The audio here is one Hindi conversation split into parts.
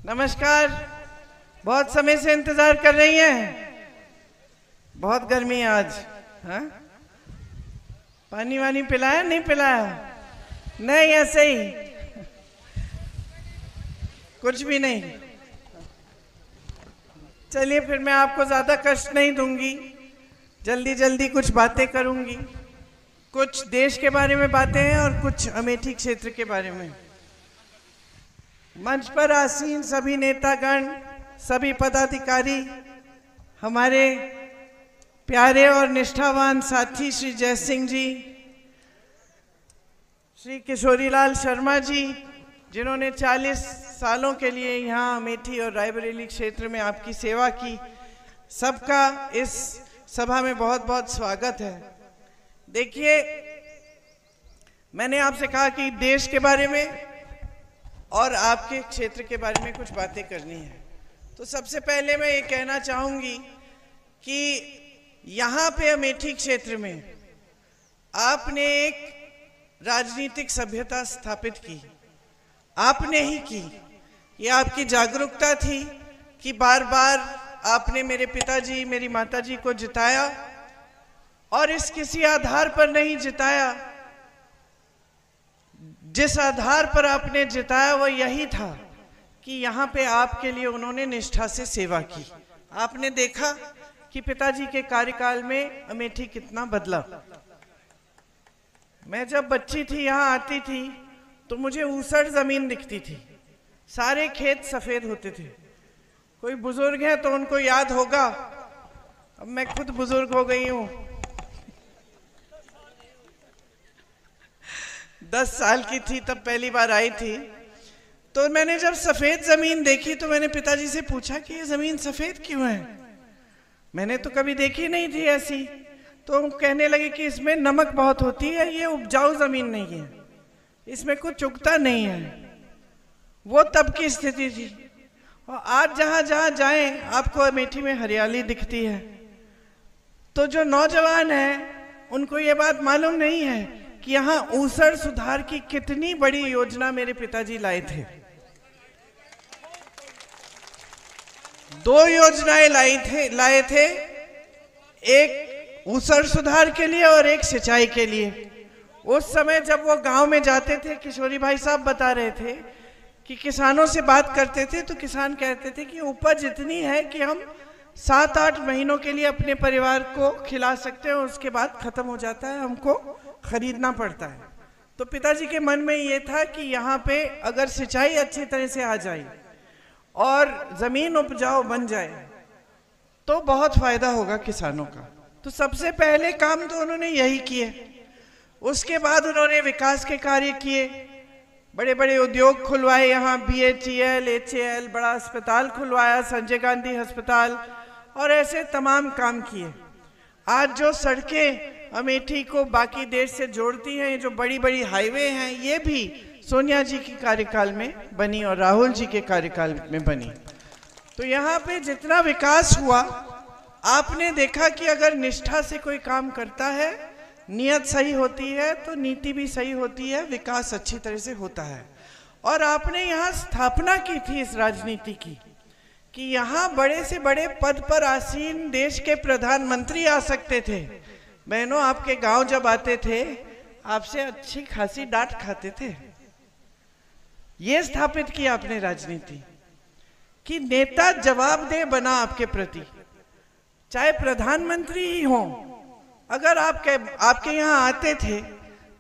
नमस्कार। बहुत समय से इंतजार कर रही हैं। बहुत गर्मी है आज। हाँ, पानी वानी पिलाया नहीं पिलाया? नहीं, ऐसे ही, कुछ भी नहीं। चलिए फिर मैं आपको ज्यादा कष्ट नहीं दूंगी, जल्दी जल्दी कुछ बातें करूंगी। कुछ देश के बारे में बातें हैं और कुछ अमेठी क्षेत्र के बारे में। मंच पर आसीन सभी नेतागण, सभी पदाधिकारी, हमारे प्यारे और निष्ठावान साथी श्री जय सिंह जी, श्री किशोरीलाल शर्मा जी, जिन्होंने 40 सालों के लिए यहाँ अमेठी और रायबरेली क्षेत्र में आपकी सेवा की, सबका इस सभा में बहुत बहुत स्वागत है। देखिए, मैंने आपसे कहा कि देश के बारे में और आपके क्षेत्र के बारे में कुछ बातें करनी है। तो सबसे पहले मैं ये कहना चाहूंगी कि यहाँ पे अमेठी क्षेत्र में आपने एक राजनीतिक सभ्यता स्थापित की, आपने ही की। ये आपकी जागरूकता थी कि बार बार आपने मेरे पिताजी, मेरी माताजी को जिताया, और इस किसी आधार पर नहीं जिताया। जिस आधार पर आपने जिताया वो यही था कि यहाँ पे आपके लिए उन्होंने निष्ठा से सेवा की। आपने देखा कि पिताजी के कार्यकाल में अमेठी कितना बदला। मैं जब बच्ची थी यहाँ आती थी तो मुझे ऊसर जमीन दिखती थी, सारे खेत सफेद होते थे। कोई बुजुर्ग है तो उनको याद होगा, अब मैं खुद बुजुर्ग हो गई हूँ। 10 साल की थी तब पहली बार आई थी। तो मैंने जब सफेद जमीन देखी तो मैंने पिताजी से पूछा कि ये जमीन सफेद क्यों है, मैंने तो कभी देखी नहीं थी ऐसी। तो कहने लगे कि इसमें नमक बहुत होती है, ये उपजाऊ जमीन नहीं है, इसमें कुछ उगता नहीं है। वो तब की स्थिति थी। और आज जहां जहां जाएं आपको अमेठी में हरियाली दिखती है। तो जो नौजवान हैं उनको ये बात मालूम नहीं है कि यहाँ ऊसर सुधार की कितनी बड़ी योजना मेरे पिताजी लाए थे। 2 योजनाएं लाए थे, एक ऊसर सुधार के लिए और एक सिंचाई के लिए। उस समय जब वो गांव में जाते थे, किशोरी भाई साहब बता रहे थे कि किसानों से बात करते थे तो किसान कहते थे कि उपज इतनी है कि हम 7-8 महीनों के लिए अपने परिवार को खिला सकते हैं, उसके बाद खत्म हो जाता है, हमको खरीदना पड़ता है। तो पिताजी के मन में ये था कि यहाँ पे अगर सिंचाई अच्छी तरह से आ जाए और जमीन उपजाऊ बन जाए तो बहुत फायदा होगा किसानों का। तो सबसे पहले काम तो उन्होंने यही किए। उसके बाद उन्होंने विकास के कार्य किए, बड़े बड़े उद्योग खुलवाए, यहाँ BHEL, HAL, बड़ा अस्पताल खुलवाया, संजय गांधी अस्पताल, और ऐसे तमाम काम किए। आज जो सड़कें अमेठी को बाकी देश से जोड़ती हैं, जो बड़ी बड़ी हाईवे हैं, ये भी सोनिया जी के कार्यकाल में बनी और राहुल जी के कार्यकाल में बनी। तो यहाँ पे जितना विकास हुआ, आपने देखा कि अगर निष्ठा से कोई काम करता है, नियत सही होती है तो नीति भी सही होती है, विकास अच्छी तरह से होता है। और आपने यहाँ स्थापना की थी इस राजनीति की कि यहाँ बड़े से बड़े पद पर आसीन देश के प्रधानमंत्री आ सकते थे। बहनों, आपके गांव जब आते थे आपसे अच्छी खासी डांट खाते थे। ये स्थापित की आपने राजनीति कि नेता जवाबदेह बना आपके प्रति, चाहे प्रधानमंत्री ही हो। अगर आपके यहाँ आते थे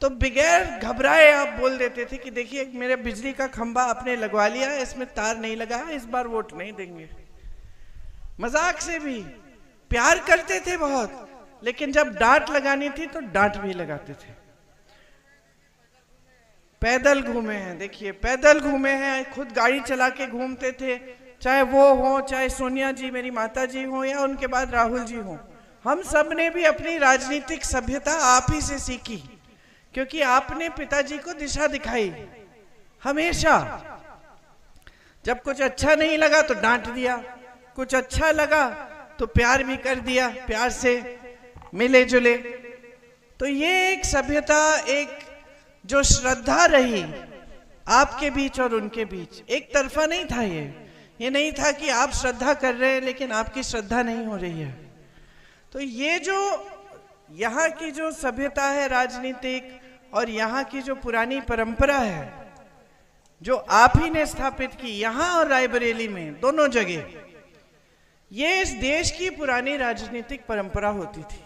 तो बगैर घबराए आप बोल देते थे कि देखिए मेरे बिजली का खंभा आपने लगवा लिया है, इसमें तार नहीं लगा है, इस बार वोट नहीं देंगे। मजाक से भी प्यार करते थे बहुत, लेकिन जब डांट लगानी थी तो डांट भी लगाते थे। पैदल घूमे हैं, देखिए पैदल घूमे हैं, खुद गाड़ी चला के घूमते थे, चाहे वो हो, चाहे सोनिया जी मेरी माता जी हो, या उनके बाद राहुल जी हो। हम सब ने भी अपनी राजनीतिक सभ्यता आप ही से सीखी, क्योंकि आपने पिताजी को दिशा दिखाई। हमेशा जब कुछ अच्छा नहीं लगा तो डांट दिया, कुछ अच्छा लगा तो प्यार भी कर दिया, प्यार से मिले जुले। तो ये एक सभ्यता, एक जो श्रद्धा रही आपके बीच और उनके बीच, एक तरफा नहीं था ये नहीं था कि आप श्रद्धा कर रहे हैं लेकिन आपकी श्रद्धा नहीं हो रही है। तो ये जो यहाँ की जो सभ्यता है राजनीतिक, और यहाँ की जो पुरानी परंपरा है जो आप ही ने स्थापित की यहाँ और रायबरेली में, दोनों जगह, ये इस देश की पुरानी राजनीतिक परंपरा होती थी।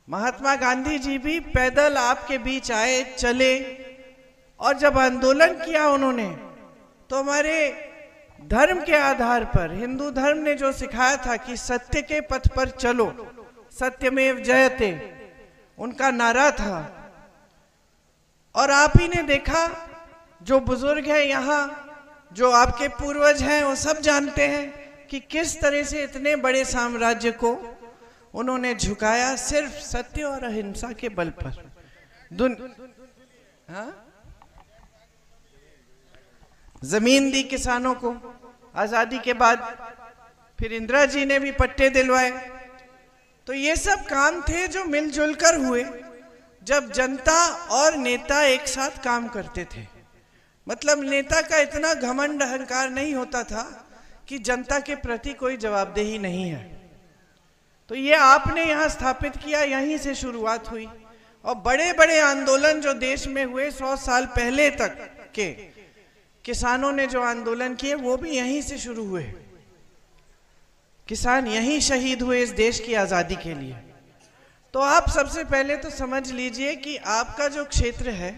महात्मा गांधी जी भी पैदल आपके बीच आए, चले, और जब आंदोलन किया उन्होंने, तो हमारे धर्म के आधार पर हिंदू धर्म ने जो सिखाया था कि सत्य के पथ पर चलो, सत्यमेव जयते, उनका नारा था। और आप ही ने देखा, जो बुजुर्ग हैं यहाँ, जो आपके पूर्वज हैं, वो सब जानते हैं कि किस तरह से इतने बड़े साम्राज्य को उन्होंने झुकाया सिर्फ सत्य और अहिंसा के बल पर। हाँ? जमीन दी किसानों को आजादी के बाद, फिर इंदिरा जी ने भी पट्टे दिलवाए। तो ये सब काम थे जो मिलजुल कर हुए जब जनता और नेता एक साथ काम करते थे। मतलब नेता का इतना घमंड अहंकार नहीं होता था कि जनता के प्रति कोई जवाबदेही नहीं है। तो ये आपने यहाँ स्थापित किया, यहीं से शुरुआत हुई। और बड़े बड़े आंदोलन जो देश में हुए 100 साल पहले तक के, किसानों ने जो आंदोलन किए वो भी यहीं से शुरू हुए। किसान यहीं शहीद हुए इस देश की आजादी के लिए। तो आप सबसे पहले तो समझ लीजिए कि आपका जो क्षेत्र है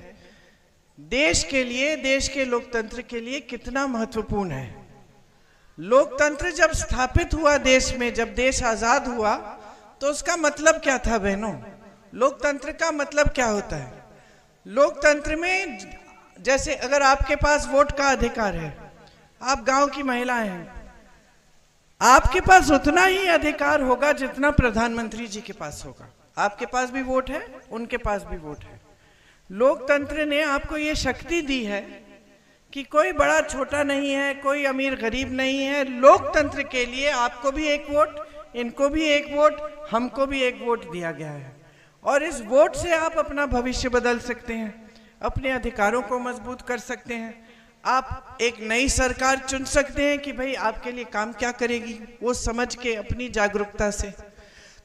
देश के लिए, देश के लोकतंत्र के लिए कितना महत्वपूर्ण है। लोकतंत्र जब स्थापित हुआ देश में, जब देश आजाद हुआ, तो उसका मतलब क्या था बहनों? लोकतंत्र का मतलब क्या होता है? लोकतंत्र में जैसे अगर आपके पास वोट का अधिकार है, आप गांव की महिलाएं हैं, आपके पास उतना ही अधिकार होगा जितना प्रधानमंत्री जी के पास होगा। आपके पास भी वोट है, उनके पास भी वोट है। लोकतंत्र ने आपको ये शक्ति दी है कि कोई बड़ा छोटा नहीं है, कोई अमीर गरीब नहीं है। लोकतंत्र के लिए आपको भी एक वोट, इनको भी एक वोट, हमको भी एक वोट दिया गया है। और इस वोट से आप अपना भविष्य बदल सकते हैं, अपने अधिकारों को मजबूत कर सकते हैं। आप एक नई सरकार चुन सकते हैं कि भाई आपके लिए काम क्या करेगी, वो समझ के अपनी जागरूकता से।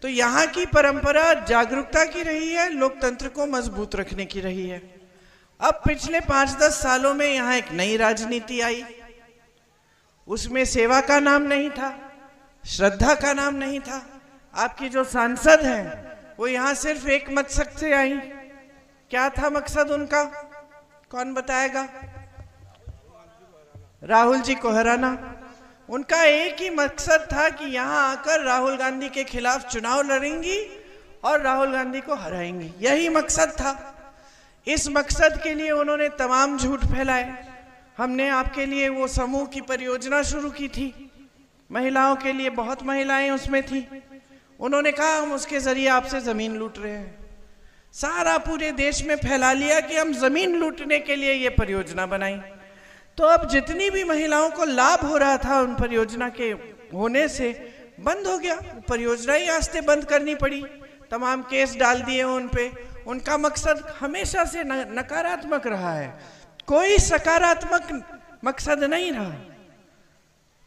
तो यहाँ की परंपरा जागरूकता की रही है, लोकतंत्र को मजबूत रखने की रही है। अब पिछले 5-10 सालों में यहाँ एक नई राजनीति आई। उसमें सेवा का नाम नहीं था, श्रद्धा का नाम नहीं था। आपकी जो सांसद हैं वो यहाँ सिर्फ एक मकसद से आई। क्या था मकसद उनका? कौन बताएगा? राहुल जी को हराना। उनका एक ही मकसद था कि यहाँ आकर राहुल गांधी के खिलाफ चुनाव लड़ेंगी और राहुल गांधी को हराएंगी। यही मकसद था। इस मकसद के लिए उन्होंने तमाम झूठ फैलाए। हमने आपके लिए वो समूह की परियोजना शुरू की थी, महिलाओं के लिए, बहुत महिलाएं उसमें थी। उन्होंने कहा हम उसके जरिए आपसे जमीन लूट रहे हैं। सारा पूरे देश में फैला लिया कि हम जमीन लूटने के लिए ये परियोजना बनाई। तो अब जितनी भी महिलाओं को लाभ हो रहा था उन परियोजना के होने से, बंद हो गया। परियोजना ही आस्ते बंद करनी पड़ी, तमाम केस डाल दिए उन पे। उनका मकसद हमेशा से नकारात्मक रहा है, कोई सकारात्मक मकसद नहीं रहा।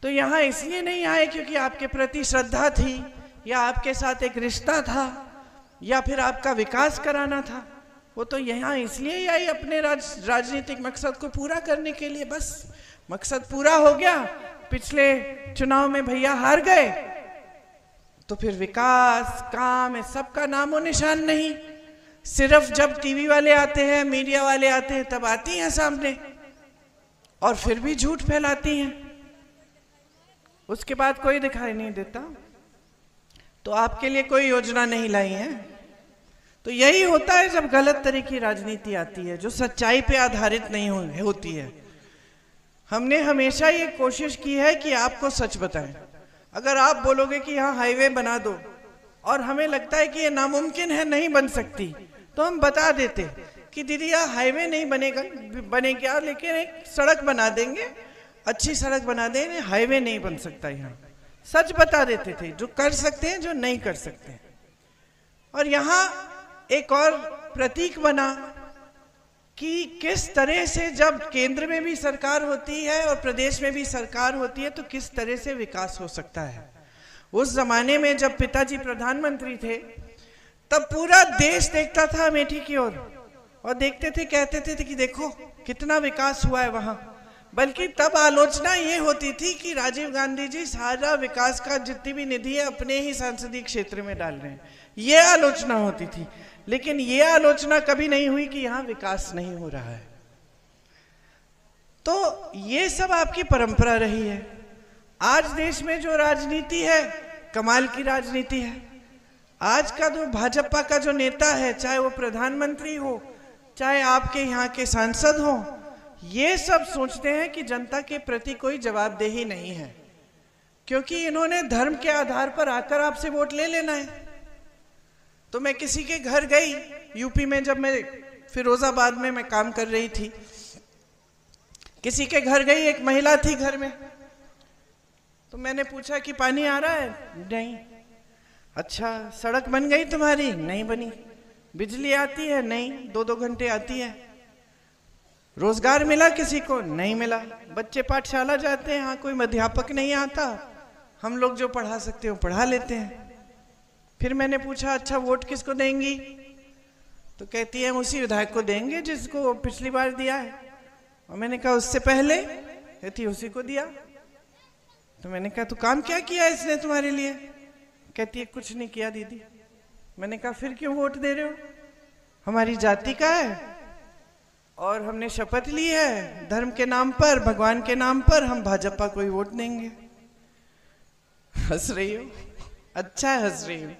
तो यहाँ इसलिए नहीं आए क्योंकि आपके प्रति श्रद्धा थी, या आपके साथ एक रिश्ता था, या फिर आपका विकास कराना था। वो तो यहाँ इसलिए ही आई अपने राजनीतिक मकसद को पूरा करने के लिए। बस मकसद पूरा हो गया, पिछले चुनाव में भैया हार गए, तो फिर विकास, काम, इस सब का नामो निशान नहीं। सिर्फ जब टीवी वाले आते हैं, मीडिया वाले आते हैं, तब आती हैं सामने और फिर भी झूठ फैलाती हैं। उसके बाद कोई दिखाई नहीं देता। तो आपके लिए कोई योजना नहीं लाई है। तो यही होता है जब गलत तरह की राजनीति आती है, जो सच्चाई पे आधारित नहीं होती है। हमने हमेशा ये कोशिश की है कि आपको सच बताएं। अगर आप बोलोगे कि यहाँ हाईवे बना दो और हमें लगता है कि ये नामुमकिन है, नहीं बन सकती, तो हम बता देते कि दीदी यहाँ हाईवे नहीं बनेगा, लेकिन एक सड़क बना देंगे, अच्छी सड़क बना देंगे, हाईवे नहीं बन सकता। यहाँ सच बता देते थे, जो कर सकते हैं, जो नहीं कर सकते। और यहाँ एक और प्रतीक बना कि किस तरह से जब केंद्र में भी सरकार होती है और प्रदेश में भी सरकार होती है तो किस तरह से विकास हो सकता है। उस जमाने में जब पिताजी प्रधानमंत्री थे तब पूरा देश देखता था अमेठी की ओर और देखते थे, कहते थे कि देखो कितना विकास हुआ है वहां। बल्कि तब आलोचना ये होती थी कि राजीव गांधी जी सारा विकास का जितनी भी निधि है अपने ही संसदीय क्षेत्र में डाल रहे हैं, ये आलोचना होती थी। लेकिन ये आलोचना कभी नहीं हुई कि यहाँ विकास नहीं हो रहा है। तो ये सब आपकी परंपरा रही है। आज देश में जो राजनीति है कमाल की राजनीति है। आज का जो भाजपा का जो नेता है, चाहे वो प्रधानमंत्री हो चाहे आपके यहाँ के सांसद हो, ये सब सोचते हैं कि जनता के प्रति कोई जवाबदेही नहीं है, क्योंकि इन्होंने धर्म के आधार पर आकर आपसे वोट ले लेना है। तो मैं किसी के घर गई यूपी में, जब मैं फिरोजाबाद में मैं काम कर रही थी, किसी के घर गई, एक महिला थी घर में, तो मैंने पूछा कि पानी आ रहा है? नहीं। अच्छा, सड़क बन गई तुम्हारी? नहीं बनी। बिजली आती है? नहीं, 2-2 घंटे आती है। रोजगार मिला किसी को? नहीं मिला। बच्चे पाठशाला जाते हैं, हाँ कोई अध्यापक नहीं आता, हम लोग जो पढ़ा सकते हो पढ़ा लेते हैं। फिर मैंने पूछा अच्छा वोट किसको देंगी? तो कहती है उसी विधायक को देंगे जिसको पिछली बार दिया है। और मैंने कहा उससे पहले? कहती उसी को दिया। तो मैंने कहा तो काम क्या किया इसने तुम्हारे लिए? कहती है कुछ नहीं किया दीदी। मैंने कहा फिर क्यों वोट दे रहे हो? हमारी जाति का है और हमने शपथ ली है धर्म के नाम पर, भगवान के नाम पर हम भाजपा को ही वोट देंगे। हंस रही हो? अच्छा है हंस रही हो।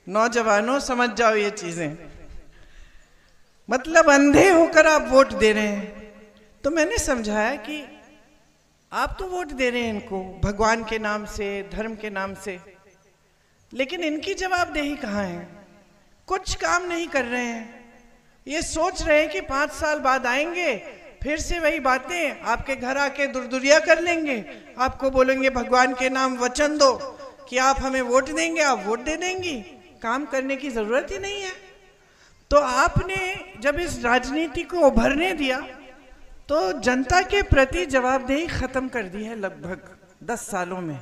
नौजवानों समझ जाओ ये चीजें, मतलब अंधे होकर आप वोट दे रहे हैं। तो मैंने समझाया कि आप तो वोट दे रहे हैं इनको भगवान के नाम से, धर्म के नाम से, लेकिन इनकी जवाबदेही कहाँ है? कुछ काम नहीं कर रहे हैं। ये सोच रहे हैं कि 5 साल बाद आएंगे फिर से वही बातें, आपके घर आके दुरदुरिया कर लेंगे, आपको बोलेंगे भगवान के नाम वचन दो कि आप हमें वोट देंगे, आप वोट दे देंगी। काम करने की जरूरत ही नहीं है। तो आपने जब इस राजनीति को उभरने दिया तो जनता के प्रति जवाबदेही खत्म कर दी है। लगभग 10 सालों में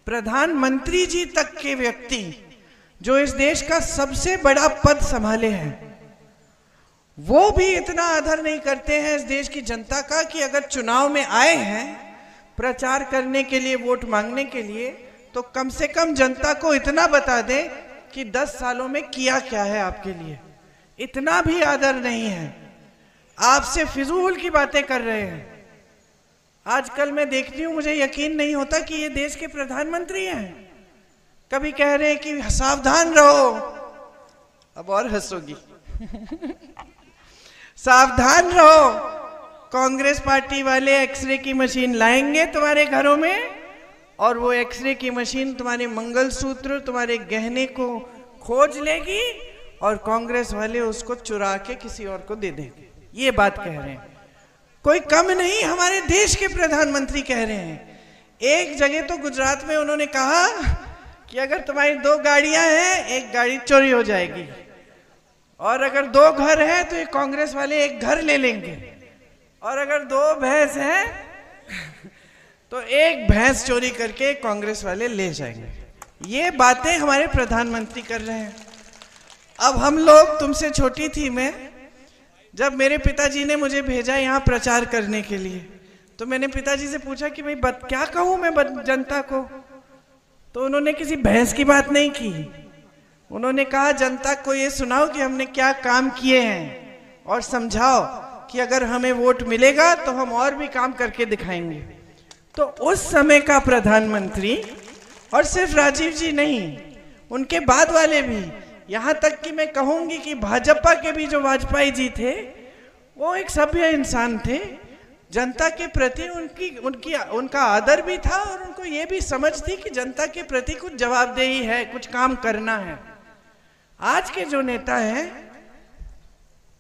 प्रधानमंत्री जी तक के व्यक्ति जो इस देश का सबसे बड़ा पद संभाले हैं, वो भी इतना आदर नहीं करते हैं इस देश की जनता का कि अगर चुनाव में आए हैं प्रचार करने के लिए, वोट मांगने के लिए, तो कम से कम जनता को इतना बता दें कि 10 सालों में किया क्या है आपके लिए। इतना भी आदर नहीं है। आपसे फिजूल की बातें कर रहे हैं। आजकल मैं देखती हूं, मुझे यकीन नहीं होता कि ये देश के प्रधानमंत्री हैं। कभी कह रहे हैं कि सावधान रहो, अब और हंसोगी सावधान रहो, कांग्रेस पार्टी वाले एक्सरे की मशीन लाएंगे तुम्हारे घरों में और वो एक्सरे की मशीन तुम्हारे मंगलसूत्र, तुम्हारे गहने को खोज लेगी और कांग्रेस वाले उसको चुरा के किसी और को दे देंगे। ये बात कह रहे हैं। कोई कम नहीं, हमारे देश के प्रधानमंत्री कह रहे हैं। एक जगह तो गुजरात में उन्होंने कहा कि अगर तुम्हारी 2 गाड़ियां हैं, एक गाड़ी चोरी हो जाएगी, और अगर 2 घर हैं तो ये कांग्रेस वाले एक घर ले लेंगे, और अगर 2 भैंस हैं तो एक भैंस चोरी करके कांग्रेस वाले ले जाएंगे। ये बातें हमारे प्रधानमंत्री कर रहे हैं। अब हम लोग, तुमसे छोटी थी मैं, जब मेरे पिताजी ने मुझे भेजा यहाँ प्रचार करने के लिए, तो मैंने पिताजी से पूछा कि भाई क्या कहूँ मैं जनता को? तो उन्होंने किसी भैंस की बात नहीं की। उन्होंने कहा जनता को ये सुनाओ कि हमने क्या काम किए हैं और समझाओ कि अगर हमें वोट मिलेगा तो हम और भी काम करके दिखाएंगे। तो उस समय का प्रधानमंत्री, और सिर्फ राजीव जी नहीं, उनके बाद वाले भी, यहाँ तक कि मैं कहूंगी कि भाजपा के भी जो वाजपेयी जी थे, वो एक सभ्य इंसान थे। जनता के प्रति उनका आदर भी था और उनको ये भी समझ थी कि जनता के प्रति कुछ जवाबदेही है, कुछ काम करना है। आज के जो नेता हैं,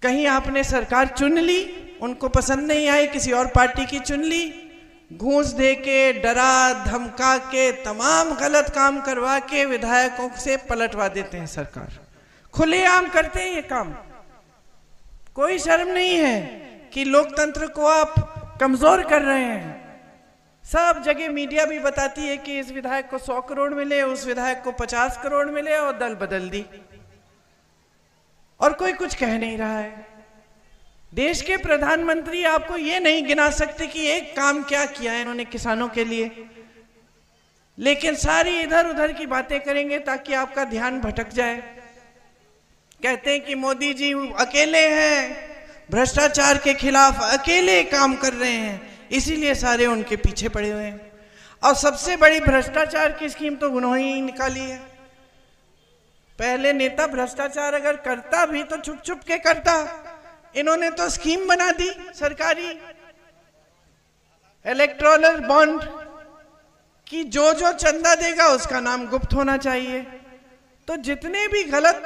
कहीं आपने सरकार चुन ली, उनको पसंद नहीं आई, किसी और पार्टी की चुन ली, घूस दे के, डरा धमका के, तमाम गलत काम करवा के विधायकों से पलटवा देते हैं सरकार। खुलेआम करते हैं ये काम, कोई शर्म नहीं है कि लोकतंत्र को आप कमजोर कर रहे हैं। सब जगह मीडिया भी बताती है कि इस विधायक को 100 करोड़ मिले, उस विधायक को 50 करोड़ मिले और दल बदल दी, और कोई कुछ कह नहीं रहा है। देश के प्रधानमंत्री आपको ये नहीं गिना सकते कि एक काम क्या किया है इन्होंने किसानों के लिए, लेकिन सारी इधर उधर की बातें करेंगे ताकि आपका ध्यान भटक जाए। कहते हैं कि मोदी जी अकेले हैं, भ्रष्टाचार के खिलाफ अकेले काम कर रहे हैं, इसीलिए सारे उनके पीछे पड़े हुए हैं। और सबसे बड़ी भ्रष्टाचार की स्कीम तो उन्होंने ही निकाली है। पहले नेता भ्रष्टाचार अगर करता भी तो छुप छुप के करता, इन्होंने तो स्कीम बना दी सरकारी इलेक्टोरल बॉन्ड कि जो जो चंदा देगा उसका नाम गुप्त होना चाहिए। तो जितने भी गलत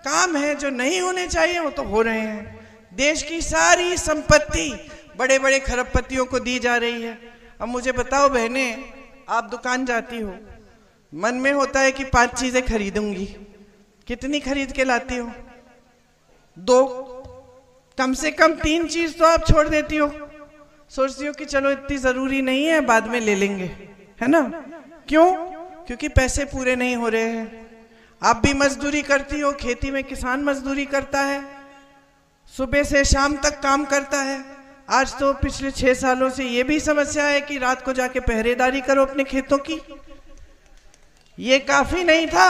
काम हैं जो नहीं होने चाहिए वो तो हो रहे हैं। देश की सारी संपत्ति बड़े बड़े खरबपतियों को दी जा रही है। अब मुझे बताओ बहने, आप दुकान जाती हो, मन में होता है कि 5 चीजें खरीदूंगी, कितनी खरीद के लाती हो? 2, कम से कम 3 चीज तो आप छोड़ देती हो, सोचती हो कि चलो इतनी जरूरी नहीं है, बाद में ले लेंगे, है ना? क्यों? क्योंकि पैसे पूरे नहीं हो रहे हैं। आप भी मजदूरी करती हो, खेती में किसान मजदूरी करता है, सुबह से शाम तक काम करता है। आज तो पिछले 6 सालों से ये भी समस्या है कि रात को जाके पहरेदारी करो अपने खेतों की। ये काफी नहीं था,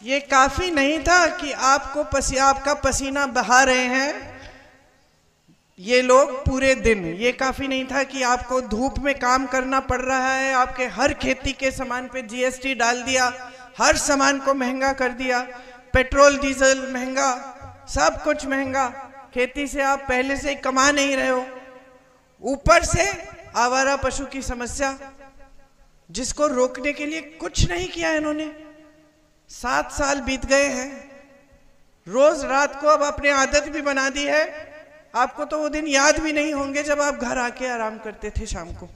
ये काफी नहीं था कि आपका पसीना बहा रहे हैं ये लोग पूरे दिन। ये काफी नहीं था कि आपको धूप में काम करना पड़ रहा है। आपके हर खेती के सामान पे जीएसटी डाल दिया, हर सामान को महंगा कर दिया, पेट्रोल डीजल महंगा, सब कुछ महंगा। खेती से आप पहले से कमा नहीं रहे हो, ऊपर से आवारा पशु की समस्या, जिसको रोकने के लिए कुछ नहीं किया इन्होंने। 7 साल बीत गए हैं, रोज रात को अब अपने आदत भी बना दी है। आपको तो वो दिन याद भी नहीं होंगे जब आप घर आके आराम करते थे शाम को।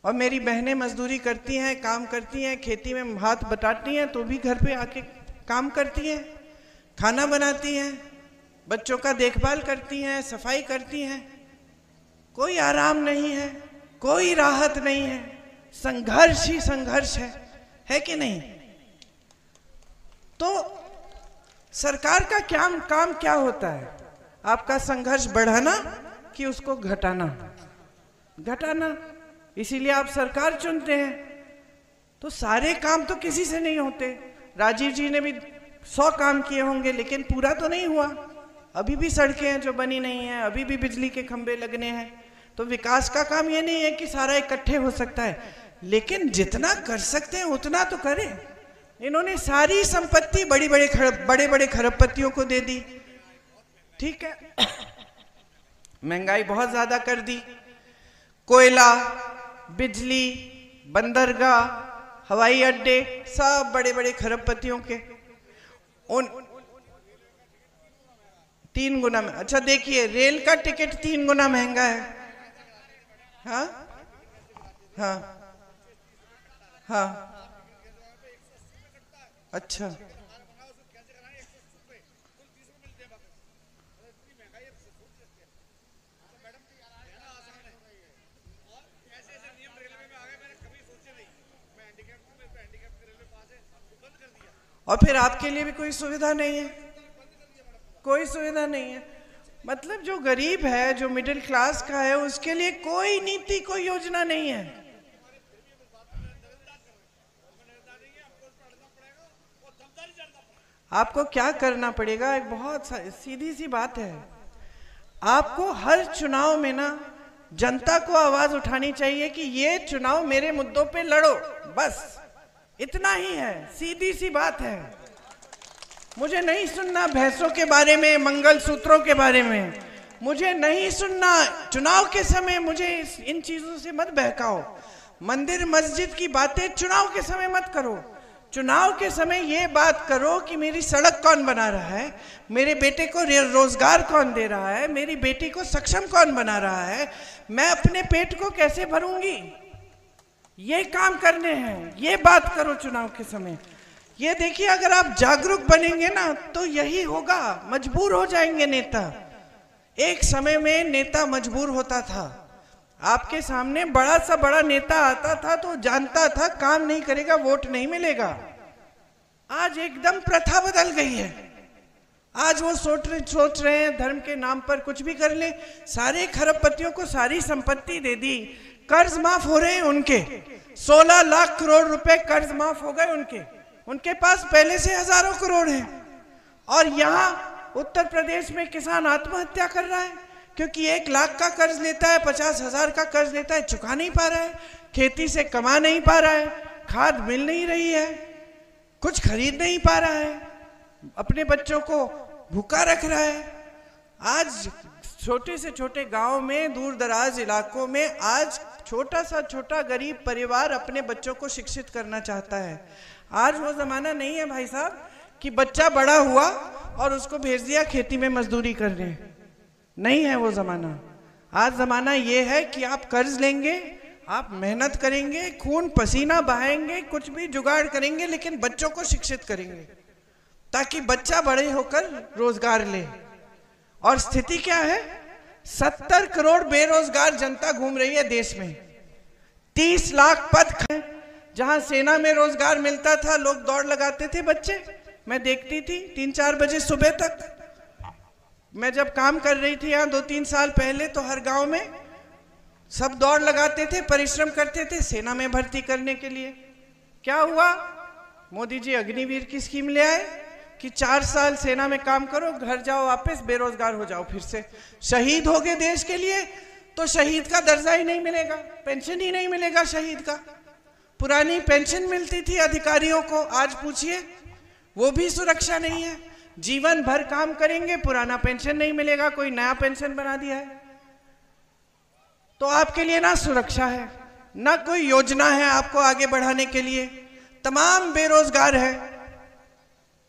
और मेरी बहनें मजदूरी करती हैं, काम करती हैं, खेती में हाथ बटाती हैं, तो भी घर पे आके काम करती हैं, खाना बनाती हैं, बच्चों का देखभाल करती हैं, सफाई करती हैं। कोई आराम नहीं है, कोई राहत नहीं है, संघर्ष ही संघर्ष है कि नहीं? तो सरकार का क्या काम क्या होता है? आपका संघर्ष बढ़ाना कि उसको घटाना? घटाना। इसीलिए आप सरकार चुनते हैं। तो सारे काम तो किसी से नहीं होते। राजीव जी ने भी 100 काम किए होंगे, लेकिन पूरा तो नहीं हुआ। अभी भी सड़कें हैं जो बनी नहीं है, अभी भी बिजली के खंभे लगने हैं। तो विकास का काम ये नहीं है कि सारा इकट्ठे हो सकता है, लेकिन जितना कर सकते हैं उतना तो करें। इन्होंने सारी संपत्ति बड़े बड़े खरबपतियों को दे दी, ठीक है। महंगाई बहुत ज्यादा कर दी। कोयला, बिजली, बंदरगाह, हवाई अड्डे, सब बड़े बड़े खरबपतियों के। उन 3 गुना में, अच्छा देखिए, रेल का टिकट 3 गुना महंगा है। हाँ हाँ हाँ, अच्छा। और फिर आपके लिए भी कोई सुविधा नहीं है, कोई सुविधा नहीं है। मतलब जो गरीब है, जो मिडिल क्लास का है, उसके लिए कोई नीति, कोई योजना नहीं है। आपको क्या करना पड़ेगा? एक बहुत सीधी सी बात है। आपको हर चुनाव में ना जनता को आवाज उठानी चाहिए कि ये चुनाव मेरे मुद्दों पे लड़ो, बस इतना ही है। सीधी सी बात है। मुझे नहीं सुनना भैंसों के बारे में, मंगलसूत्रों के बारे में, मुझे नहीं सुनना। चुनाव के समय मुझे इन चीजों से मत बहकाओ। मंदिर मस्जिद की बातें चुनाव के समय मत करो। चुनाव के समय ये बात करो कि मेरी सड़क कौन बना रहा है, मेरे बेटे को रोजगार कौन दे रहा है, मेरी बेटी को सक्षम कौन बना रहा है, मैं अपने पेट को कैसे भरूंगी। ये काम करने हैं, ये बात करो चुनाव के समय। ये देखिए, अगर आप जागरूक बनेंगे ना तो यही होगा, मजबूर हो जाएंगे नेता। एक समय में नेता मजबूर होता था, आपके सामने बड़ा सा बड़ा नेता आता था तो जानता था काम नहीं करेगा वोट नहीं मिलेगा। आज एकदम प्रथा बदल गई है। आज वो सोच रहे हैं धर्म के नाम पर कुछ भी कर ले। सारे खरबपतियों को सारी संपत्ति दे दी, कर्ज माफ हो रहे हैं उनके, 16 लाख करोड़ रुपए कर्ज माफ हो गए उनके पास पहले से हजारों करोड़ हैं। और यहाँ उत्तर प्रदेश में किसान आत्महत्या कर रहा है क्योंकि 1 लाख का कर्ज लेता है, 50,000 का कर्ज लेता है, चुका नहीं पा रहा है, खेती से कमा नहीं पा रहा है, खाद मिल नहीं रही है, कुछ खरीद नहीं पा रहा है, अपने बच्चों को भूखा रख रहा है। आज छोटे से छोटे गांव में, दूर दराज इलाकों में आज छोटा सा छोटा गरीब परिवार अपने बच्चों को शिक्षित करना चाहता है। आज वो जमाना नहीं है भाई साहब कि बच्चा बड़ा हुआ और उसको भेज दिया खेती में मजदूरी करने, नहीं है वो जमाना। आज जमाना ये है कि आप कर्ज लेंगे, आप मेहनत करेंगे, खून पसीना बहाएंगे, कुछ भी जुगाड़ करेंगे, लेकिन बच्चों को शिक्षित करेंगे ताकि बच्चा बड़े होकर रोजगार ले। और स्थिति क्या है, 70 करोड़ बेरोजगार जनता घूम रही है देश में, 30 लाख पद हैं। जहां सेना में रोजगार मिलता था लोग दौड़ लगाते थे, बच्चे मैं देखती थी 3-4 बजे सुबह तक। मैं जब काम कर रही थी यहाँ 2-3 साल पहले, तो हर गांव में सब दौड़ लगाते थे, परिश्रम करते थे सेना में भर्ती करने के लिए। क्या हुआ, मोदी जी अग्निवीर की स्कीम ले आए कि 4 साल सेना में काम करो, घर जाओ वापस, बेरोजगार हो जाओ, फिर से शहीद हो गए देश के लिए। तो शहीद का दर्जा ही नहीं मिलेगा, पेंशन ही नहीं मिलेगा शहीद का। पुरानी पेंशन मिलती थी अधिकारियों को, आज पूछिए वो भी सुरक्षा नहीं है। जीवन भर काम करेंगे, पुराना पेंशन नहीं मिलेगा, कोई नया पेंशन बना दिया है। तो आपके लिए ना सुरक्षा है, ना कोई योजना है आपको आगे बढ़ाने के लिए, तमाम बेरोजगार है।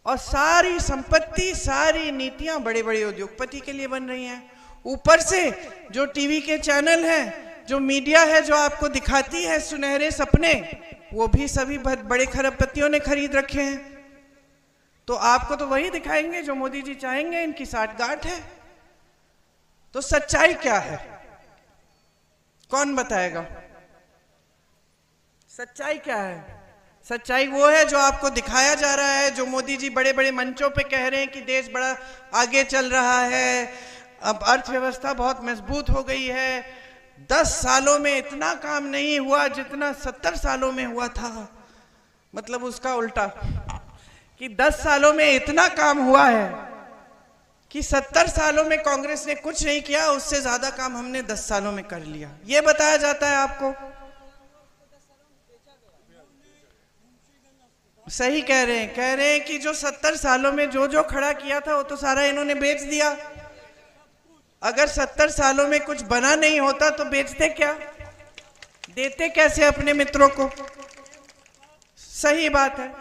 और सारी संपत्ति, सारी नीतियां बड़े बड़े उद्योगपति के लिए बन रही हैं। ऊपर से जो टीवी के चैनल हैं, जो मीडिया है, जो आपको दिखाती है सुनहरे सपने, वो भी सभी बड़े खरबपतियों ने खरीद रखे हैं। तो आपको तो वही दिखाएंगे जो मोदी जी चाहेंगे, इनकी साठगांठ है। तो सच्चाई क्या है, कौन बताएगा? सच्चाई क्या है? सच्चाई वो है जो आपको दिखाया जा रहा है, जो मोदी जी बड़े बड़े मंचों पे कह रहे हैं कि देश बड़ा आगे चल रहा है, अब अर्थव्यवस्था बहुत मजबूत हो गई है। 10 सालों में इतना काम नहीं हुआ जितना 70 सालों में हुआ था। मतलब उसका उल्टा, कि 10 सालों में इतना काम हुआ है कि 70 सालों में कांग्रेस ने कुछ नहीं किया, उससे ज्यादा काम हमने 10 सालों में कर लिया, ये बताया जाता है आपको। सही कह रहे हैं कि जो 70 सालों में जो जो खड़ा किया था वो तो सारा इन्होंने बेच दिया। अगर 70 सालों में कुछ बना नहीं होता तो बेचते क्या, देते कैसे अपने मित्रों को? सही बात है।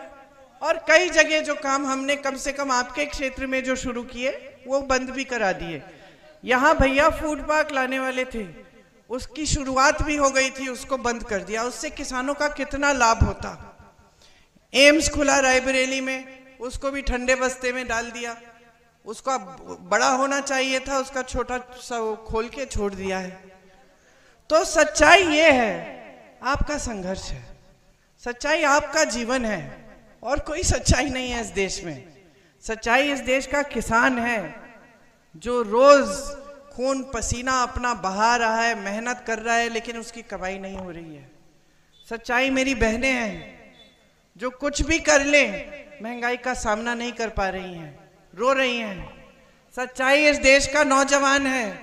और कई जगह जो काम हमने कम से कम आपके क्षेत्र में जो शुरू किए वो बंद भी करा दिए। यहाँ भैया फूड पार्क लाने वाले थे, उसकी शुरुआत भी हो गई थी, उसको बंद कर दिया। उससे किसानों का कितना लाभ होता। एम्स खुला रायबरेली में, उसको भी ठंडे बस्ते में डाल दिया। उसका बड़ा होना चाहिए था, उसका छोटा सा खोल के छोड़ दिया है। तो सच्चाई ये है, आपका संघर्ष है, सच्चाई आपका जीवन है, और कोई सच्चाई नहीं है इस देश में। सच्चाई इस देश का किसान है जो रोज खून पसीना अपना बहा रहा है, मेहनत कर रहा है, लेकिन उसकी कमाई नहीं हो रही है। सच्चाई मेरी बहनें हैं जो कुछ भी कर ले महंगाई का सामना नहीं कर पा रही हैं, रो रही हैं। सच्चाई इस देश का नौजवान है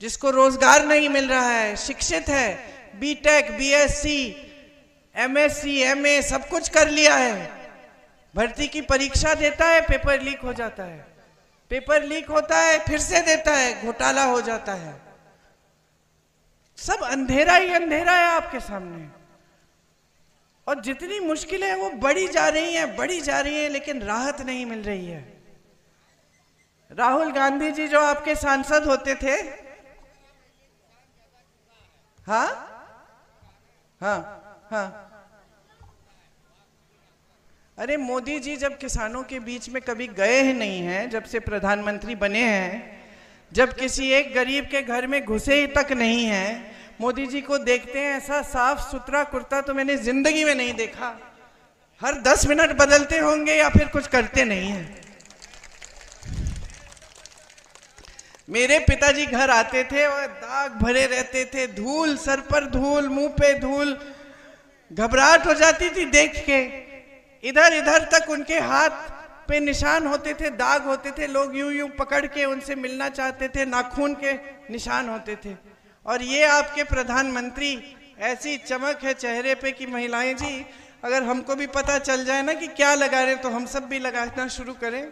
जिसको रोजगार नहीं मिल रहा है, शिक्षित है, बीटेक, बीएससी, एमएससी, एमए सब कुछ कर लिया है, भर्ती की परीक्षा देता है, पेपर लीक हो जाता है, पेपर लीक होता है, फिर से देता है, घोटाला हो जाता है। सब अंधेरा ही अंधेरा है आपके सामने। और जितनी मुश्किलें वो बढ़ी जा रही हैं, लेकिन राहत नहीं मिल रही है। राहुल गांधी जी जो आपके सांसद होते थे, हाँ हाँ हाँ, अरे मोदी जी जब किसानों के बीच में कभी गए ही नहीं हैं, जब से प्रधानमंत्री बने हैं, जब किसी एक गरीब के घर में घुसे ही तक नहीं हैं, मोदी जी को देखते हैं ऐसा साफ सुथरा कुर्ता तो मैंने जिंदगी में नहीं देखा। हर 10 मिनट बदलते होंगे या फिर कुछ करते नहीं हैं। मेरे पिताजी घर आते थे और दाग भरे रहते थे, धूल सर पर धूल, मुंह पे धूल, घबराहट हो जाती थी देख के। इधर इधर तक उनके हाथ पे निशान होते थे, दाग होते थे, लोग यूं यूं पकड़ के उनसे मिलना चाहते थे, नाखून के निशान होते थे। और ये आपके प्रधानमंत्री, ऐसी चमक है चेहरे पे कि महिलाएं जी अगर हमको भी पता चल जाए ना कि क्या लगा रहे तो हम सब भी लगाना शुरू करें,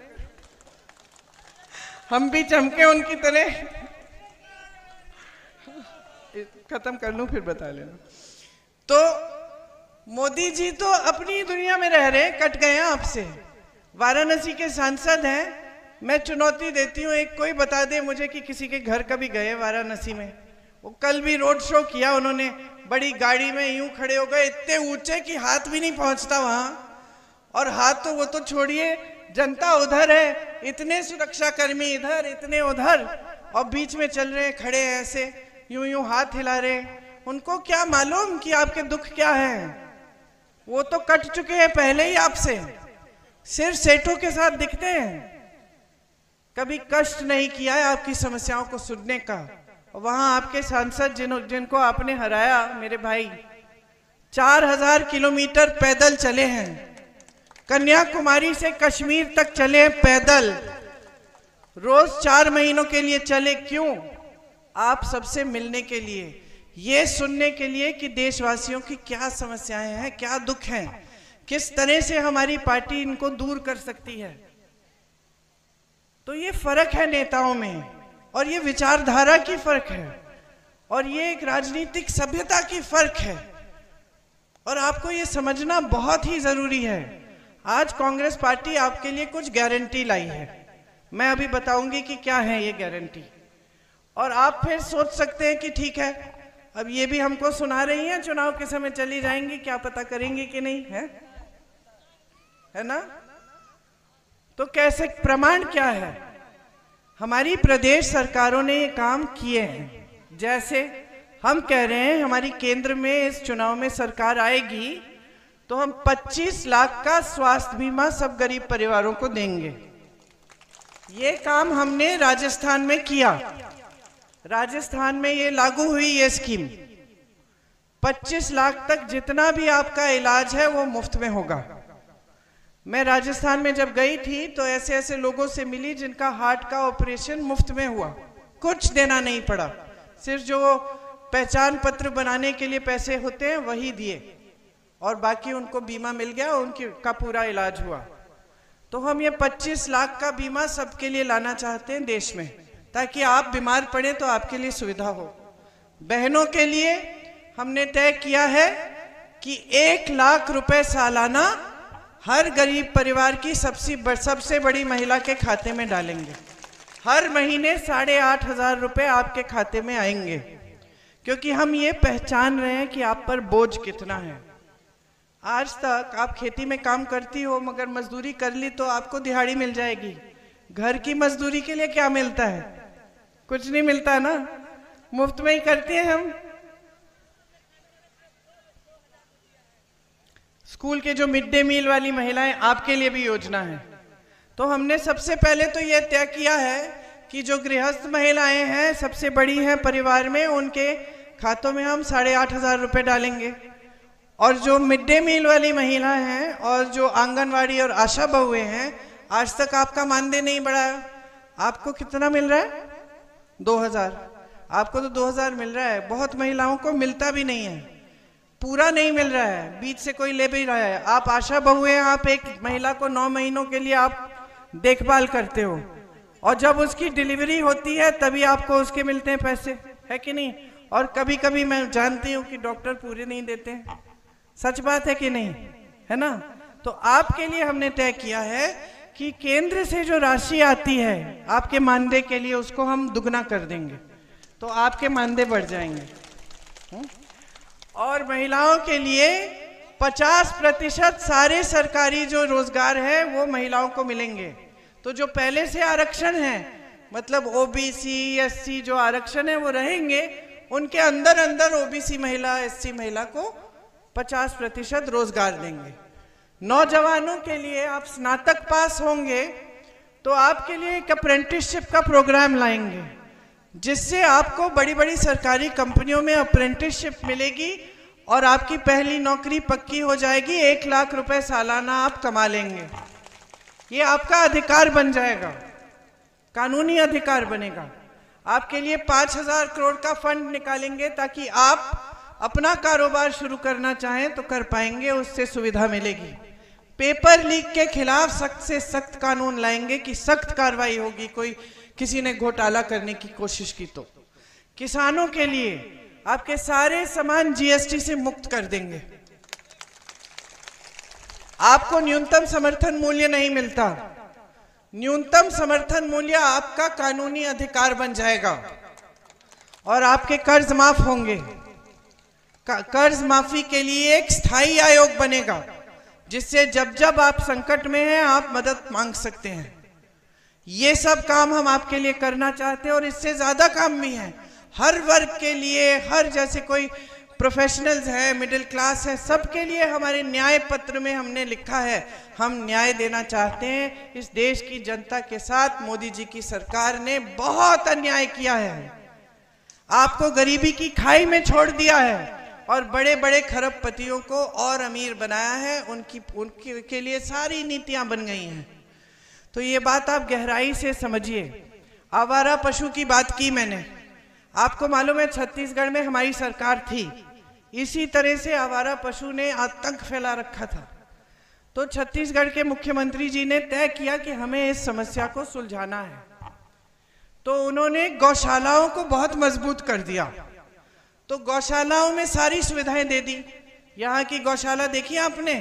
हम भी चमके उनकी तरह। खत्म कर लूं फिर बता लेना। तो मोदी जी तो अपनी दुनिया में रह रहे, कट गए हैं आपसे। वाराणसी के सांसद हैं, मैं चुनौती देती हूँ, एक कोई बता दे मुझे कि किसी के घर कभी गए वाराणसी में। वो कल भी रोड शो किया उन्होंने, बड़ी गाड़ी में यूं खड़े हो गए, इतने ऊंचे कि हाथ भी नहीं पहुंचता वहां। और हाथ तो वो तो छोड़िए, जनता उधर है, इतने सुरक्षाकर्मी इधर, इतने उधर, और बीच में चल रहे खड़े हैं ऐसे, यूं यूं हाथ हिला रहे। उनको क्या मालूम कि आपके दुख क्या है? वो तो कट चुके हैं पहले ही आपसे, सिर्फ सेठों के साथ दिखते हैं। कभी कष्ट नहीं किया है आपकी समस्याओं को सुनने का। वहां आपके सांसद जिनको आपने हराया, मेरे भाई 4000 किलोमीटर पैदल चले हैं, कन्याकुमारी से कश्मीर तक चले हैं पैदल, रोज 4 महीनों के लिए चले। क्यों? आप सबसे मिलने के लिए, ये सुनने के लिए कि देशवासियों की क्या समस्याएं हैं, क्या दुख हैं, किस तरह से हमारी पार्टी इनको दूर कर सकती है। तो ये फर्क है नेताओं में, और ये विचारधारा की फर्क है, और ये एक राजनीतिक सभ्यता की फर्क है, और आपको ये समझना बहुत ही जरूरी है। आज कांग्रेस पार्टी आपके लिए कुछ गारंटी लाई है, मैं अभी बताऊंगी कि क्या है ये गारंटी। और आप फिर सोच सकते हैं कि ठीक है, अब ये भी हमको सुना रही हैं, चुनाव के समय चली जाएंगी, क्या पता करेंगे कि नहीं, है ना? तो कैसे, प्रमाण क्या है? हमारी प्रदेश सरकारों ने ये काम किए हैं। जैसे हम कह रहे हैं हमारी केंद्र में इस चुनाव में सरकार आएगी तो हम 25 लाख का स्वास्थ्य बीमा सब गरीब परिवारों को देंगे। ये काम हमने राजस्थान में किया, राजस्थान में ये लागू हुई ये स्कीम। 25 लाख तक जितना भी आपका इलाज है वो मुफ्त में होगा। मैं राजस्थान में जब गई थी तो ऐसे ऐसे लोगों से मिली जिनका हार्ट का ऑपरेशन मुफ्त में हुआ, कुछ देना नहीं पड़ा, सिर्फ जो पहचान पत्र बनाने के लिए पैसे होते हैं वही दिए, और बाकी उनको बीमा मिल गया, उनका पूरा इलाज हुआ। तो हम ये 25 लाख का बीमा सबके लिए लाना चाहते हैं देश में, ताकि आप बीमार पड़े तो आपके लिए सुविधा हो। बहनों के लिए हमने तय किया है कि 1 लाख रुपए सालाना हर गरीब परिवार की सबसे बड़ी महिला के खाते में डालेंगे। हर महीने 8,500 रुपए आपके खाते में आएंगे, क्योंकि हम ये पहचान रहे हैं कि आप पर बोझ कितना है। आज तक आप खेती में काम करती हो, मगर मजदूरी कर ली तो आपको दिहाड़ी मिल जाएगी। घर की मजदूरी के लिए क्या मिलता है? कुछ नहीं मिलता ना, मुफ्त में ही करते हैं हम। स्कूल के जो मिड डे मील वाली महिलाएं, आपके लिए भी योजना है। तो हमने सबसे पहले तो यह तय किया है कि जो गृहस्थ महिलाएं हैं, सबसे बड़ी हैं परिवार में, उनके खातों में हम 8,500 रुपए डालेंगे। और जो मिड डे मील वाली महिला हैं और जो आंगनवाड़ी और आशा बहुएं हैं, आज तक आपका मानदेय नहीं बढ़ाया। आपको कितना मिल रहा है? 2,000। आपको तो 2,000 मिल रहा है, बहुत महिलाओं को मिलता भी नहीं है, पूरा नहीं मिल रहा है, बीच से कोई ले भी रहा है। आप आशा बहुएं, आप एक महिला को 9 महीनों के लिए आप देखभाल करते हो, और जब उसकी डिलीवरी होती है तभी आपको उसके मिलते हैं पैसे, है कि नहीं? और कभी कभी मैं जानती हूँ कि डॉक्टर पूरे नहीं देते हैं, सच बात है कि नहीं, है ना? तो आपके लिए हमने तय किया है कि केंद्र से जो राशि आती है आपके मानदेय के लिए, उसको हम दुगना कर देंगे, तो आपके मानदेय बढ़ जाएंगे। और महिलाओं के लिए 50% सारे सरकारी जो रोजगार है वो महिलाओं को मिलेंगे। तो जो पहले से आरक्षण है, मतलब ओबीसी एससी जो आरक्षण है वो रहेंगे, उनके अंदर अंदर ओबीसी महिला एससी महिला को 50% रोजगार देंगे। नौजवानों के लिए आप स्नातक पास होंगे तो आपके लिए एक अप्रेंटिसशिप का प्रोग्राम लाएंगे, जिससे आपको बड़ी बड़ी सरकारी कंपनियों में अप्रेंटिसशिप मिलेगी और आपकी पहली नौकरी पक्की हो जाएगी। 1 लाख रुपए सालाना आप कमा लेंगे। ये आपका अधिकार बन जाएगा, कानूनी अधिकार बनेगा। आपके लिए 5,000 करोड़ का फंड निकालेंगे ताकि आप अपना कारोबार शुरू करना चाहें तो कर पाएंगे, उससे सुविधा मिलेगी। पेपर लीक के खिलाफ सख्त से सख्त कानून लाएंगे कि सख्त कार्रवाई होगी कोई किसी ने घोटाला करने की कोशिश की तो। किसानों के लिए आपके सारे सामान जीएसटी से मुक्त कर देंगे। आपको न्यूनतम समर्थन मूल्य नहीं मिलता, न्यूनतम समर्थन मूल्य आपका कानूनी अधिकार बन जाएगा और आपके कर्ज माफ होंगे। कर्ज माफी के लिए एक स्थायी आयोग बनेगा, जिससे जब जब आप संकट में हैं आप मदद मांग सकते हैं। ये सब काम हम आपके लिए करना चाहते हैं और इससे ज्यादा काम भी है हर वर्ग के लिए। हर जैसे कोई प्रोफेशनल्स है, मिडिल क्लास है, सबके लिए हमारे न्याय पत्र में हमने लिखा है हम न्याय देना चाहते हैं। इस देश की जनता के साथ मोदी जी की सरकार ने बहुत अन्याय किया है, आपको गरीबी की खाई में छोड़ दिया है और बड़े बड़े खरबपतियों को और अमीर बनाया है। उनके लिए सारी नीतियां बन गई हैं। तो ये बात आप गहराई से समझिए। आवारा पशु की बात की मैंने, आपको मालूम है छत्तीसगढ़ में हमारी सरकार थी, इसी तरह से आवारा पशु ने आतंक फैला रखा था। तो छत्तीसगढ़ के मुख्यमंत्री जी ने तय किया कि हमें इस समस्या को सुलझाना है, तो उन्होंने गौशालाओं को बहुत मजबूत कर दिया। तो गौशालाओं में सारी सुविधाएं दे दी। यहाँ की गौशाला देखिए आपने,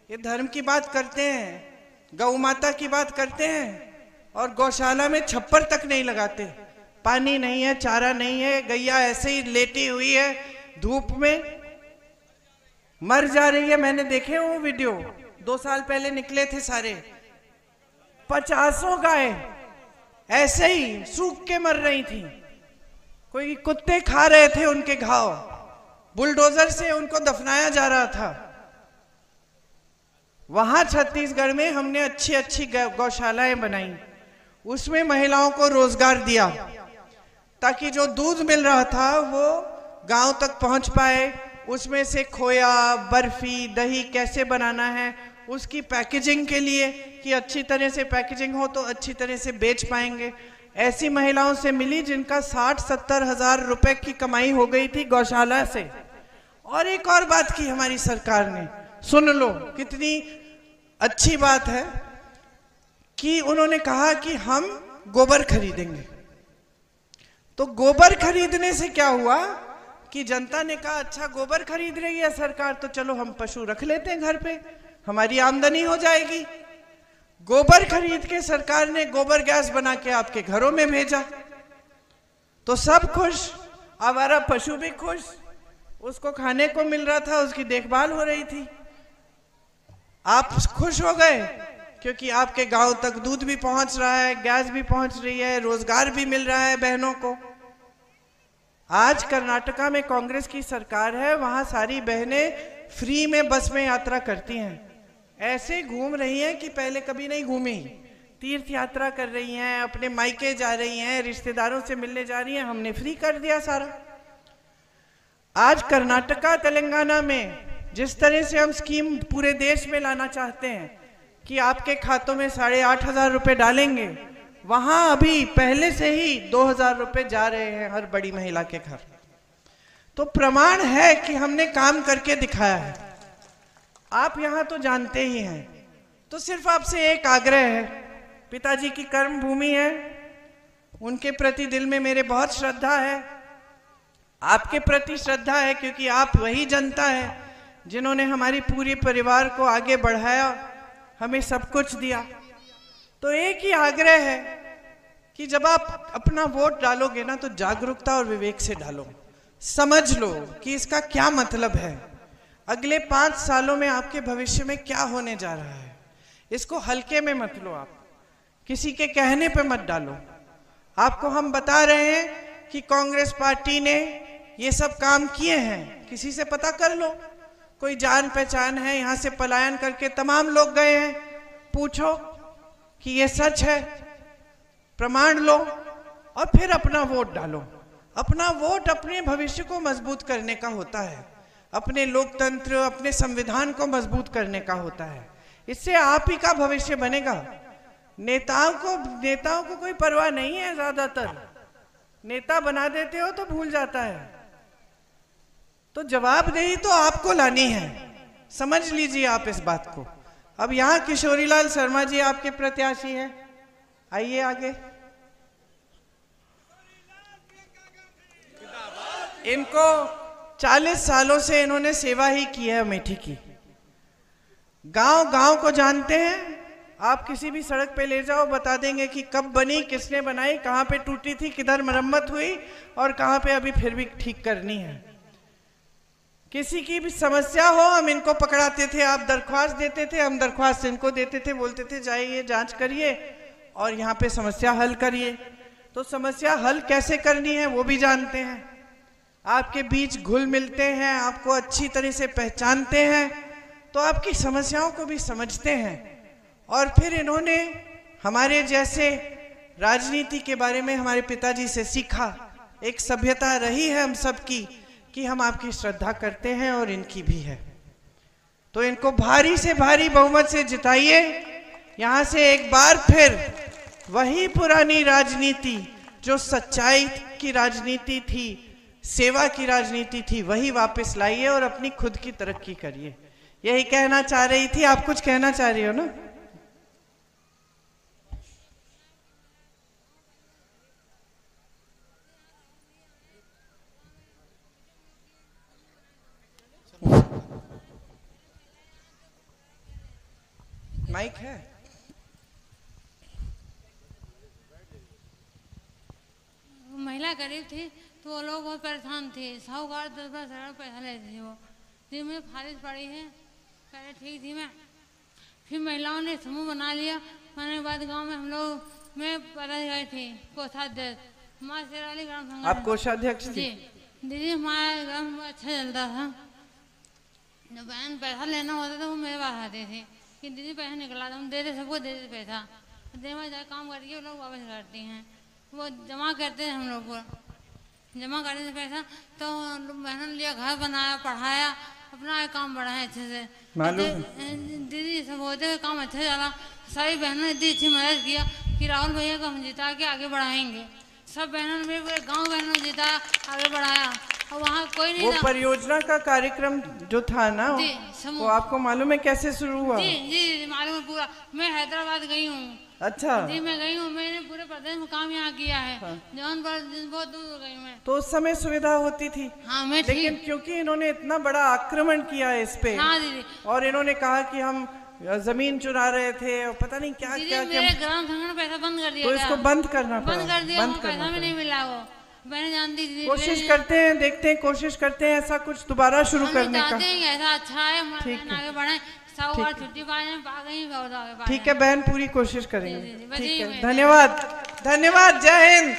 ये धर्म की बात करते हैं, गौ माता की बात करते हैं और गौशाला में छप्पर तक नहीं लगाते। पानी नहीं है, चारा नहीं है, गैया ऐसे ही लेटी हुई है धूप में, मर जा रही है। मैंने देखे वो वीडियो, 2 साल पहले निकले थे सारे। 50 गाय ऐसे ही सूख के मर रही थी, कोई कुत्ते खा रहे थे उनके घाव, बुलडोजर से उनको दफनाया जा रहा था। वहां छत्तीसगढ़ में हमने अच्छी अच्छी गौशालाएं बनाई, उसमें महिलाओं को रोजगार दिया ताकि जो दूध मिल रहा था वो गांव तक पहुंच पाए। उसमें से खोया, बर्फी, दही कैसे बनाना है, उसकी पैकेजिंग के लिए कि अच्छी तरह से पैकेजिंग हो तो अच्छी तरह से बेच पाएंगे। ऐसी महिलाओं से मिली जिनका 60-70 हजार रुपए की कमाई हो गई थी गौशाला से। और एक और बात की हमारी सरकार ने, सुन लो कितनी अच्छी बात है, कि उन्होंने कहा कि हम गोबर खरीदेंगे। तो गोबर खरीदने से क्या हुआ कि जनता ने कहा अच्छा गोबर खरीद रही है सरकार तो चलो हम पशु रख लेते हैं घर पे, हमारी आमदनी हो जाएगी। गोबर खरीद के सरकार ने गोबर गैस बना के आपके घरों में भेजा, तो सब खुश, आवारा पशु भी खुश, उसको खाने को मिल रहा था, उसकी देखभाल हो रही थी। आप खुश हो गए क्योंकि आपके गांव तक दूध भी पहुंच रहा है, गैस भी पहुंच रही है, रोजगार भी मिल रहा है बहनों को। आज कर्नाटका में कांग्रेस की सरकार है, वहां सारी बहनें फ्री में बस में यात्रा करती हैं, ऐसे घूम रही हैं कि पहले कभी नहीं घूमी। तीर्थ यात्रा कर रही हैं, अपने मायके जा रही हैं, रिश्तेदारों से मिलने जा रही हैं, हमने फ्री कर दिया सारा। आज कर्नाटका तेलंगाना में जिस तरह से हम स्कीम पूरे देश में लाना चाहते हैं कि आपके खातों में 8,500 रुपए डालेंगे, वहां अभी पहले से ही 2,000 रुपए जा रहे हैं हर बड़ी महिला के घर। तो प्रमाण है कि हमने काम करके दिखाया है। आप यहां तो जानते ही हैं। तो सिर्फ आपसे एक आग्रह है, पिताजी की कर्म भूमि है, उनके प्रति दिल में मेरे बहुत श्रद्धा है, आपके प्रति श्रद्धा है, क्योंकि आप वही जनता है जिन्होंने हमारी पूरे परिवार को आगे बढ़ाया, हमें सब कुछ दिया। तो एक ही आग्रह है कि जब आप अपना वोट डालोगे ना तो जागरूकता और विवेक से डालो, समझ लो कि इसका क्या मतलब है। अगले 5 सालों में आपके भविष्य में क्या होने जा रहा है, इसको हल्के में मत लो, आप किसी के कहने पे मत डालो। आपको हम बता रहे हैं कि कांग्रेस पार्टी ने ये सब काम किए हैं, किसी से पता कर लो, कोई जान पहचान है, यहाँ से पलायन करके तमाम लोग गए हैं, पूछो कि ये सच है, प्रमाण लो और फिर अपना वोट डालो। अपना वोट अपने भविष्य को मजबूत करने का होता है, अपने लोकतंत्र, अपने संविधान को मजबूत करने का होता है। इससे आप ही का भविष्य बनेगा। नेताओं को कोई परवाह नहीं है, ज्यादातर नेता बना देते हो तो भूल जाता है। तो जवाबदेही तो आपको लानी है, समझ लीजिए आप इस बात को। अब यहाँ किशोरीलाल शर्मा जी आपके प्रत्याशी हैं, आइए आगे। इनको 40 सालों से इन्होंने सेवा ही की है अमेठी की। गांव गांव को जानते हैं, आप किसी भी सड़क पे ले जाओ बता देंगे कि कब बनी, किसने बनाई, कहाँ पे टूटी थी, किधर मरम्मत हुई और कहाँ पे अभी फिर भी ठीक करनी है। किसी की भी समस्या हो हम इनको पकड़ाते थे, आप दरख्वास्त देते थे, हम दरख्वास्त इनको देते थे, बोलते थे जाइए जांच करिए और यहाँ पे समस्या हल करिए। तो समस्या हल कैसे करनी है वो भी जानते हैं, आपके बीच घुल मिलते हैं, आपको अच्छी तरह से पहचानते हैं, तो आपकी समस्याओं को भी समझते हैं। और फिर इन्होंने हमारे जैसे राजनीति के बारे में हमारे पिताजी से सीखा। एक सभ्यता रही है हम सबकी कि हम आपकी श्रद्धा करते हैं और इनकी भी है। तो इनको भारी से भारी बहुमत से जिताइए। यहाँ से एक बार फिर वही पुरानी राजनीति जो सच्चाई की राजनीति थी, सेवा की राजनीति थी, वही वापस लाइए और अपनी खुद की तरक्की करिए। यही कहना चाह रही थी। आप कुछ कहना चाह रही हो ना? माइक है? महिला गरीब थी तो वो लोग बहुत परेशान थे, साहूकार 10-10 हज़ार पैसा लेते थे। वो दिन में फारिश पड़ी है, पहले ठीक थी मैं, फिर महिलाओं ने समूह बना लिया। मैंने बाद गांव में हम लोग में पैदा गए थे कोषाध्यक्ष, हमारे शेराली ग्राम संगठन। आप कोषाध्यक्ष थी? जी दीदी, हमारे ग्राम में अच्छा चलता था। जब बहन पैसा लेना होता था वो मेरे पास आते थे कि दीदी पैसा निकला था, हम देते, सबको देते पैसा, देवा जाए काम करके वो लोग वापस करती हैं। वो जमा करते हैं, हम लोग को जमा करते थे पैसा, तो बहनों ने लिया, घर बनाया, पढ़ाया, अपना काम बढ़ाया अच्छे से। दीदी सब होते हुए काम अच्छा चला। सारी बहनों ने इतनी अच्छी मदद किया कि राहुल भैया को हम जिता के आगे बढ़ाएंगे। सब बहनों ने मेरे पूरे गाँव बहनों ने जिताया, आगे बढ़ाया। और वहाँ कोई नहीं वो था। परियोजना का कार्यक्रम जो था ना, वो आपको मालूम है कैसे शुरू हुआ? जी जी मालूम है पूरा। मैं हैदराबाद गई हूँ। अच्छा जी मैं गई हूँ, मैंने पूरे प्रदेश में काम यहाँ किया है। हाँ। जौनपुर बहुत दूर गई मैं। तो उस समय सुविधा होती थी। हाँ मैं लेकिन क्योंकि इन्होंने इतना बड़ा आक्रमण किया इस पे। हाँ दीदी। और इन्होंने कहा कि हम जमीन चुरा रहे थे और पता नहीं क्या क्या मेरे ग्राम संगठन पैसा बंद कर दिया। तो इसको बंद करना पड़ा। बंद कर दिया, पैसा भी नहीं मिला। वो मैंने जानती थी। कोशिश करते हैं, देखते हैं, कोशिश करते हैं ऐसा कुछ दोबारा शुरू करने का। ऐसा अच्छा है, आगे बढ़े, छुट्टी पा गई। ठीक है बहन, पूरी कोशिश करेंगे। ठीक है, धन्यवाद, धन्यवाद, जय हिंद।